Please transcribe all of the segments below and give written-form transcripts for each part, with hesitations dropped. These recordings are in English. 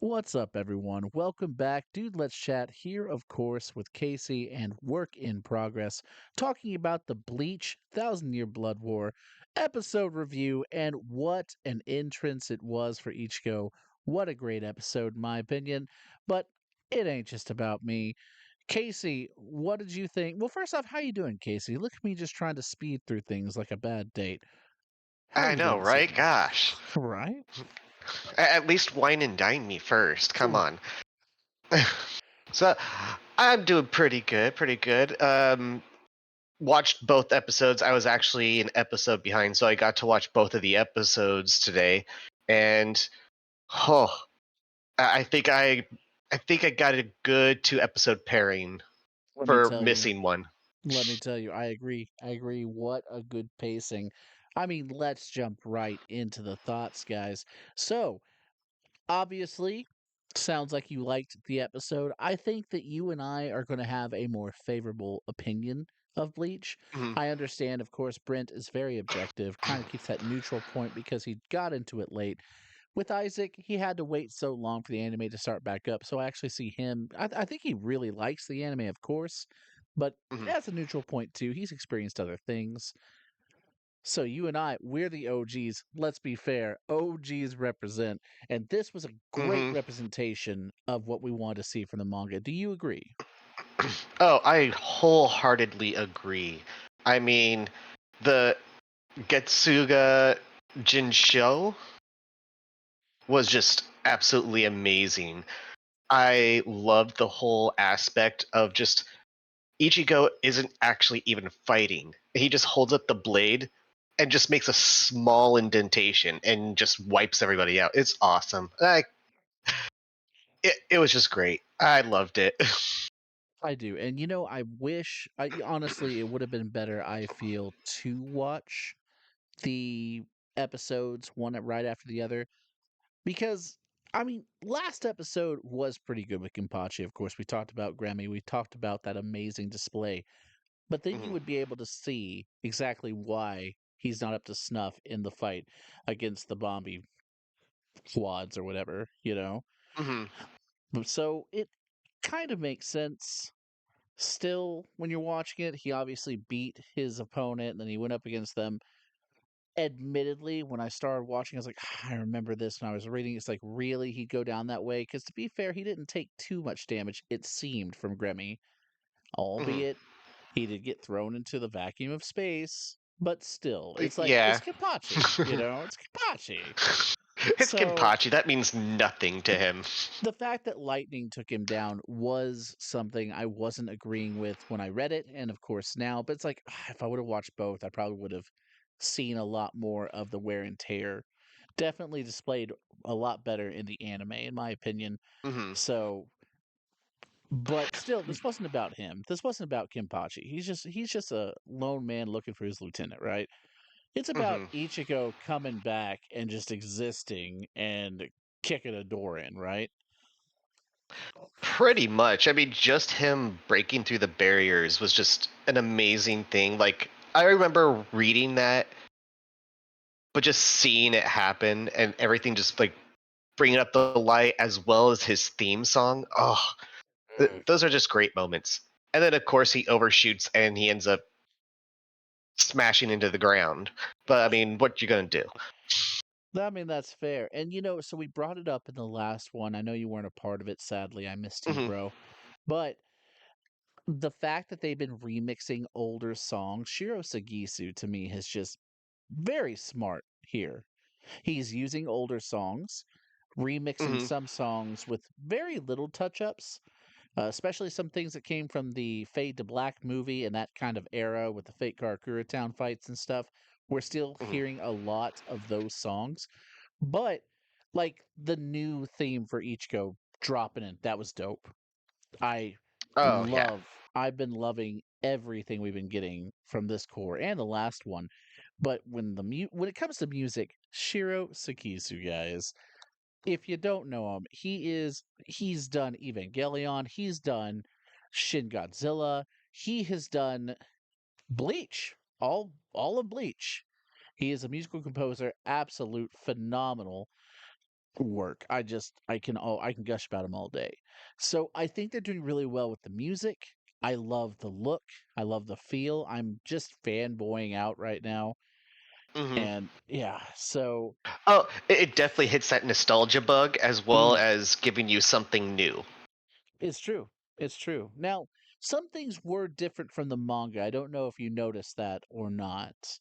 What's up, everyone? Welcome back. Dude, let's chat here, of course, with Casey and Work in Progress, talking about the Bleach Thousand Year Blood War episode review and what an entrance it was for Ichigo. What a great episode, in my opinion. But it ain't just about me. Casey, what did you think? Well, first off, how you doing, Casey? Look at me just trying to speed through things like a bad date. How are I you know, doing this right? evening? Gosh. Right? At least wine and dine me first. Come on. So, I'm doing pretty good, pretty good. Watched both episodes. I was actually an episode behind, so I got to watch both of the episodes today. And oh, I think I got a good two episode pairing Let me for tell you. missing one. Let me tell you, I agree. I agree. What a good pacing. I mean, let's jump right into the thoughts, guys. So, obviously, sounds like you liked the episode. I think that you and I are going to have a more favorable opinion of Bleach. Mhm. I understand, of course, Brent is very objective, kind of keeps that neutral point because he got into it late. With Isaac, he had to wait so long for the anime to start back up. So I actually see him. I think he really likes the anime, of course, but Mhm. that's a neutral point too. He's experienced other things. So you and I, we're the OGs. Let's be fair. OGs represent. And this was a great Mhm. representation of what we wanted to see from the manga. Do you agree? Oh, I wholeheartedly agree. I mean, the Getsuga Jinsho was just absolutely amazing. I loved the whole aspect of just Ichigo isn't actually even fighting. He just holds up the blade and just makes a small indentation and just wipes everybody out. It's awesome. It was just great. I loved it. I do. And I wish, honestly, it would have been better, I feel, to watch the episodes one right after the other. Because, I mean, last episode was pretty good with Kimpachi. Of course, we talked about Grammy. We talked about that amazing display. But then you Mhm. would be able to see exactly why he's not up to snuff in the fight against the Bombi quads or whatever. Mhm. So it kind of makes sense. Still, when you're watching it, he obviously beat his opponent and then he went up against them. Admittedly, when I started watching, I was like, I remember this when I was reading. It's like, really? He'd go down that way? Because to be fair, he didn't take too much damage, it seemed, from Grammy. Mhm. Albeit, he did get thrown into the vacuum of space. But still, it's like, it's Yeah. Kenpachi. It's Kenpachi. It's So Kenpachi. That means nothing to him. the fact that lightning took him down was something I wasn't agreeing with when I read it, and of course now. But it's like if I would have watched both, I probably would have seen a lot more of the wear and tear. Definitely displayed a lot better in the anime, in my opinion. Mhm. So, but still, this wasn't about him. This wasn't about Kimpachi. He's just a lone man looking for his lieutenant, right? It's about Mhm. Ichigo coming back and just existing and kicking a door in, right? Pretty much. I mean, just him breaking through the barriers was just an amazing thing. Like, I remember reading that, but just seeing it happen and everything just like bringing up the light as well as his theme song. Oh, those are just great moments. And then, of course, he overshoots and he ends up smashing into the ground. But I mean, what you gonna do? I mean, that's fair. And so we brought it up in the last one. I know you weren't a part of it, sadly. I missed you, Hmm. bro. But the fact that they've been remixing older songs, Shiro Sagisu to me has just very smart here. He's using older songs, remixing Hmm. some songs with very little touch ups, especially some things that came from the Fade to Black movie and that kind of era with the fake Karakura Town fights and stuff. We're still Hmm. hearing a lot of those songs. But like the new theme for Ichigo dropping in, that was dope. I Oh yeah. love I've been loving everything we've been getting from this core and the last one. But when it comes to music, Shiro Sakisu, guys, if you don't know him, he's done Evangelion, he's done Shin Godzilla, he has done Bleach, all of Bleach. He is a musical composer, absolute phenomenal. work. I can gush about them all day. So I think they're doing really well with the music. I love the look. I love the feel. I'm just fanboying out right now. Hmm. And yeah, so Oh, it definitely hits that nostalgia bug as well mhm, as giving you something new. it's true. It's true. Now, some things were different from the manga. I don't know if you noticed that or not.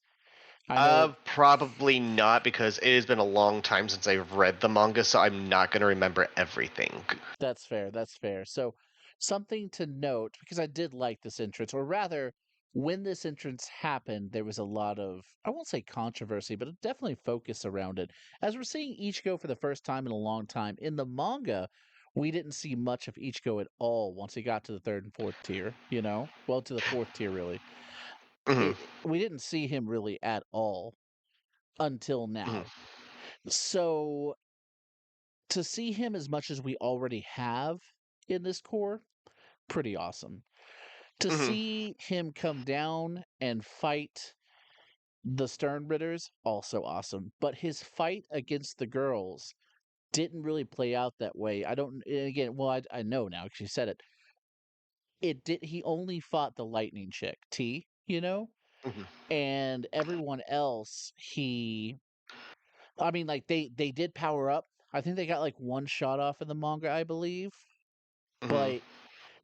I know Probably not because it has been a long time since I've read the manga, so I'm not going to remember everything. that's fair. That's fair. So, something to note because I did like this entrance, or rather, when this entrance happened, there was a lot of, I won't say controversy, but definitely focus around it. As we're seeing Ichigo for the first time in a long time, in the manga, we didn't see much of Ichigo at all once he got to the third and fourth tier, you know? Well, to the fourth tier, really. Hmm. We didn't see him really at all until Hmm. now. So, to see him as much as we already have in this core, pretty awesome. To Hmm. see him come down and fight the Sternritters, also awesome. But his fight against the girls didn't really play out that way. I don't. Again, well, I know now because you said it. It did. He only fought the lightning chick, T. You know, Hmm. and everyone else. He. I mean, like they did power up. I think they got like one shot off in the manga, I believe, Hmm. but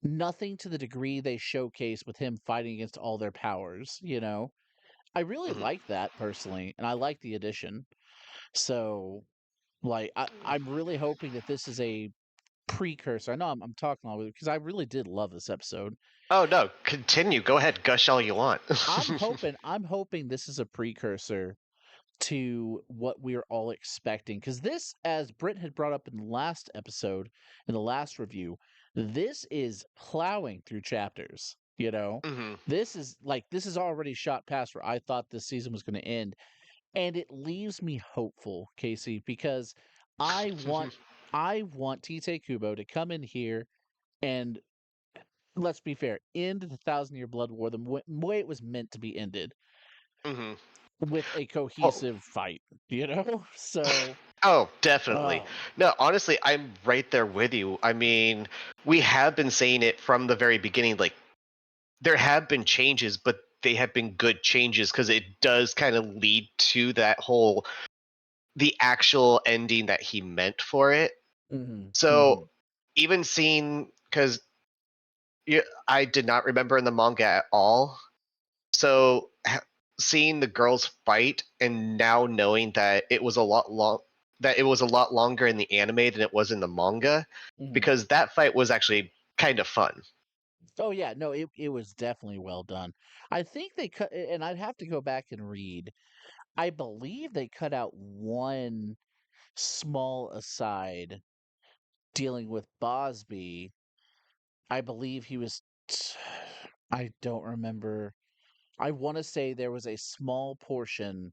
nothing to the degree they showcase with him fighting against all their powers. You know, I really Hmm. like that personally, and I like the addition. So, like, I'm really hoping that this is a precursor. I know I'm talking all because I really did love this episode. Oh no, continue. Go ahead, gush all you want. I'm hoping this is a precursor to what we're all expecting. Because this, as Britt had brought up in the last episode, in the last review, this is plowing through chapters. You know, Hmm. this is already shot past where I thought this season was going to end, and it leaves me hopeful, Casey, because I want I want Tite Kubo to come in here and let's be fair, end the Thousand Year Blood War the way it was meant to be ended Hmm. with a Well, cohesive fight, you know? So, oh, definitely. oh, No, honestly, I'm right there with you. I mean, we have been saying it from the very beginning. Like, there have been changes, but they have been good changes because it does kind of lead to that whole the actual ending that he meant for it. mhm, So mhm, even seeing because I did not remember in the manga at all. So seeing the girls fight and now knowing that it was a lot longer in the anime than it was in the manga, mhm. because that fight was actually kind of fun. Oh yeah, no, it was definitely well done. I think they cut, and I'd have to go back and read. I believe they cut out one small aside dealing with Bosby. I believe he was I don't remember. I want to say there was a small portion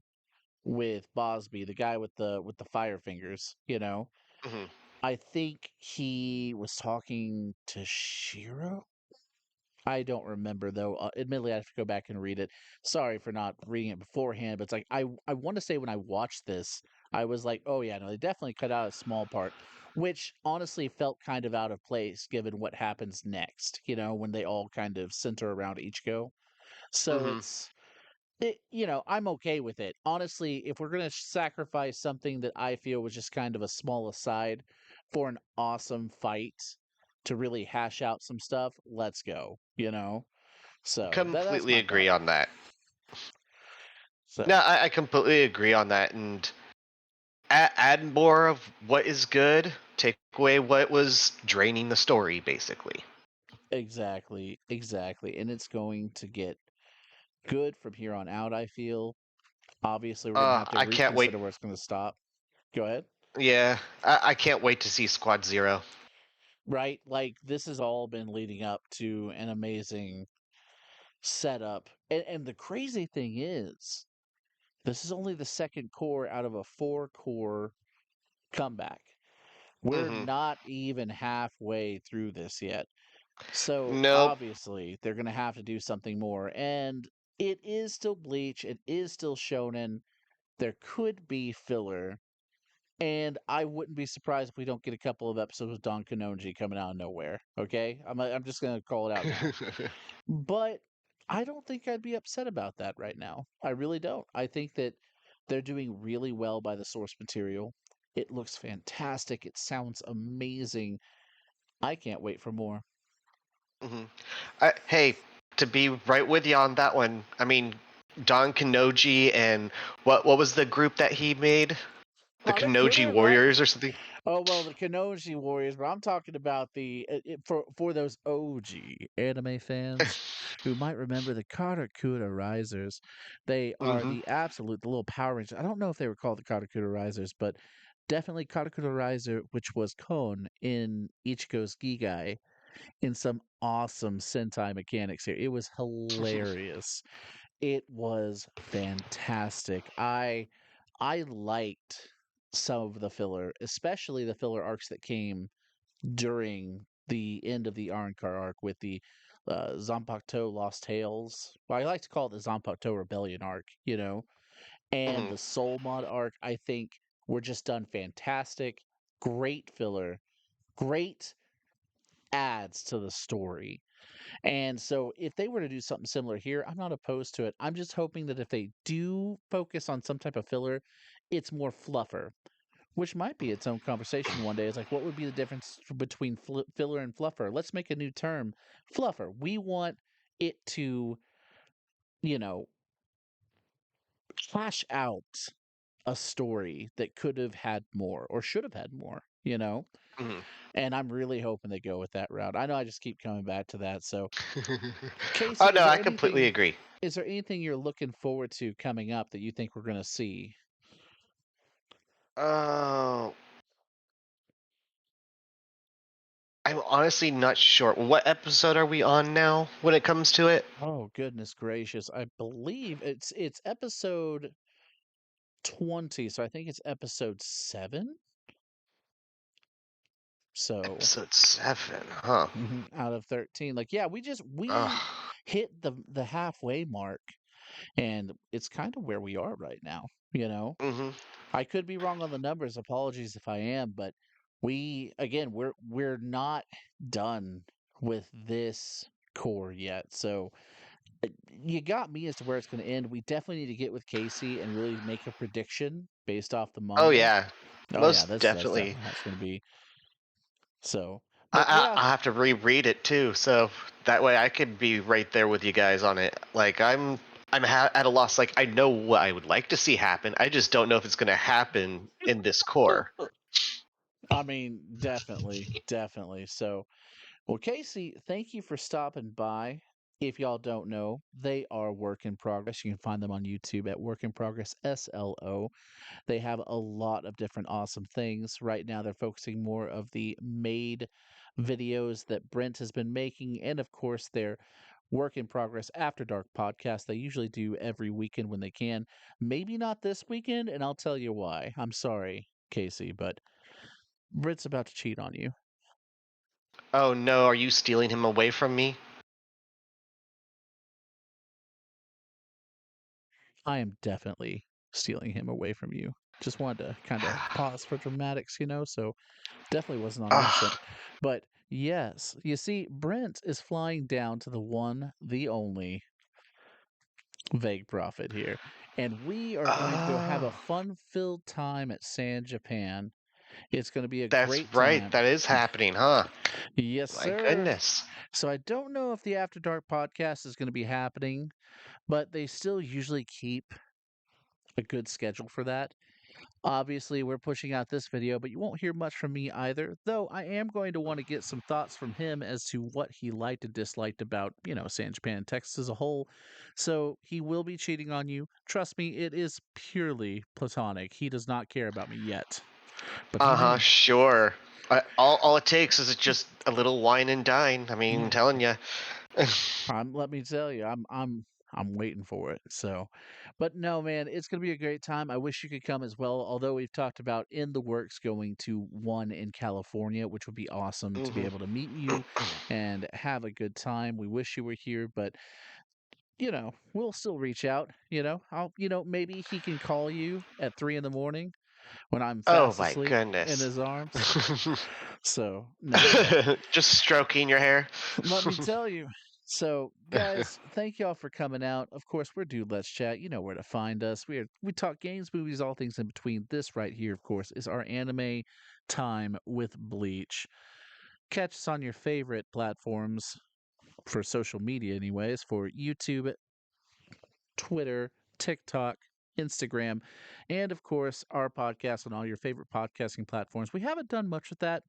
with Bosby, the guy with the fire fingers, you know. Hmm. I think he was talking to Shiro. I don't remember though. Admittedly, I have to go back and read it. Sorry for not reading it beforehand, but it's like I want to say when I watched this, I was like, oh yeah, no, they definitely cut out a small part, which honestly felt kind of out of place given what happens next. You know, when they all kind of center around Ichigo. So Hmm. it's you know, I'm okay with it. Honestly, if we're going to sacrifice something that I feel was just kind of a small aside for an awesome fight to really hash out some stuff, let's go, you know? So that's Completely my agree thought. on that. No, So I completely agree on that. And add more of what is good, take away what was draining the story, basically. exactly, exactly. And it's going to get good from here on out, I feel. Obviously, we're going to have to I can't wait. reconsider where it's going to stop. Go ahead. Yeah, I can't wait to see Squad Zero. Right? Like, this has all been leading up to an amazing setup. And the crazy thing is, this is only the second core out of a four core comeback. We're Hmm. not even halfway through this yet. So Nope. obviously they're going to have to do something more. And it is still Bleach. It is still Shonen. There could be filler. And I wouldn't be surprised if we don't get a couple of episodes of Don Kanonji coming out of nowhere. Okay, I'm just gonna call it out now. But I don't think I'd be upset about that right now. I really don't. I think that they're doing really well by the source material. It looks fantastic. It sounds amazing. I can't wait for more. Mhm. Hey, to be right with you on that one, I mean, Don Kanoji and what was the group that he made? The Kanoji Karakura right? Warriors or something? Oh well, the Kenoji Warriors, but I'm talking about for those OG anime fans who might remember the Karakura Risers. They are Hmm. the absolute the little Power Rangers. I don't know if they were called the Karakura Risers, but definitely Karakura Riser, which was Kon in Ichigo's Gigai in some awesome Sentai mechanics here. It was hilarious. It was fantastic. I liked some of the filler, especially the filler arcs that came during the end of the Arrancar arc with the Zanpakuto Lost Tales. Well, I like to call it the Zanpakuto Rebellion arc, and Hmm. the Soul Mod arc. I think were just done fantastic. Great filler, great adds to the story. And so if they were to do something similar here, I'm not opposed to it. I'm just hoping that if they do focus on some type of filler, it's more fluffer, which might be its own conversation one day. It's like, what would be the difference between filler and fluffer? Let's make a new term, fluffer. We want it to, you know, flash out a story that could have had more or should have had more. Hmm. And I'm really hoping they go with that route. I know I just keep coming back to that. So, Oh Casey, no, I completely agree. is there anything you're looking forward to coming up that you think we're going to see? Oh, I'm honestly not sure. What episode are we on now when it comes to it? Oh, goodness gracious. I believe it's episode 20, so I think it's episode 7. So, Episode 7, huh? out of 13. Like, yeah, we Ugh. hit the halfway mark, and it's kind of where we are right now. Hmm. I could be wrong on the numbers. Apologies if I am, but we're not done with this core yet. So, you got me as to where it's going to end. We definitely need to get with Casey and really make a prediction based off the Oh manga. yeah, Oh yeah, most that's definitely. definitely how it's going to be. So, I, but yeah, I have to reread it too, so that way I could be right there with you guys on it. Like at a loss. Like I know what I would like to see happen. I just don't know if it's going to happen in this core. I mean, definitely, definitely. So, well, Casey, thank you for stopping by. If y'all don't know, they are Work in Progress. You can find them on YouTube at Work in Progress SLO. They have a lot of different awesome things. Right now, they're focusing more of the made videos that Brent has been making, and of course, their Work in Progress After Dark podcast. They usually do every weekend when they can. Maybe not this weekend, and I'll tell you why. I'm sorry, Casey, but Brent's about to cheat on you. Oh no, are you stealing him away from me? I am definitely stealing him away from you. Just wanted to kind of pause for dramatics. So definitely wasn't on accident. Ugh. But yes, you see, Brent is flying down to the one, the only Vague Prophet here. And we are going to go have a Oh, fun filled time at San Japan. It's going to be a that's great right. time. That is happening, huh? Yes, My sir. goodness. So I don't know if the After Dark podcast is going to be happening, but they still usually keep a good schedule for that. Obviously, we're pushing out this video, but you won't hear much from me either, though I am going to want to get some thoughts from him as to what he liked and disliked about San Japan and Texas as a whole. So he will be cheating on you. Trust me, it is purely platonic. He does not care about me yet. But Uh tune huh. in. Sure. All it takes is just a little wine and dine. I mean, Mm, telling you. let me tell you, I'm waiting for it. So, but no, man, it's gonna be a great time. I wish you could come as well. Although we've talked about in the works going to one in California, which would be awesome to be Hmm. able to meet you and have a good time. We wish you were here, but we'll still reach out. I'll maybe he can call you at 3 in the morning. when I'm Oh fast my asleep in goodness. his arms. So, no, but Just stroking your hair. let me tell you. So, guys, thank y'all for coming out. Of course, we're Dude Let's Chat. You know where to find us. We talk games, movies, all things in between. This right here, of course, is our anime time with Bleach. Catch us on your favorite platforms for social media, anyways, for YouTube, Twitter, TikTok, Instagram, and of course, our podcast on all your favorite podcasting platforms. We haven't done much with that.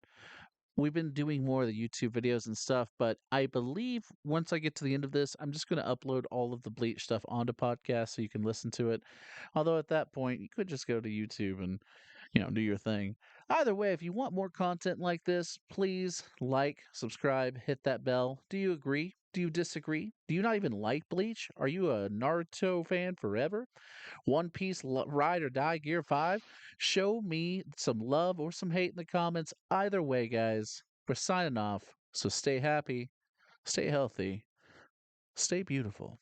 We've been doing more of the YouTube videos and stuff, but I believe once I get to the end of this, I'm just going to upload all of the Bleach stuff onto podcast so you can listen to it. Although at that point, you could just go to YouTube and, do your thing. Either way, if you want more content like this, please like, subscribe, hit that bell. Do you agree? Do you disagree? Do you not even like Bleach? Are you a Naruto fan forever? One Piece Ride or Die Gear 5? Show me some love or some hate in the comments. Either way, guys, we're signing off. So stay happy, stay healthy, stay beautiful.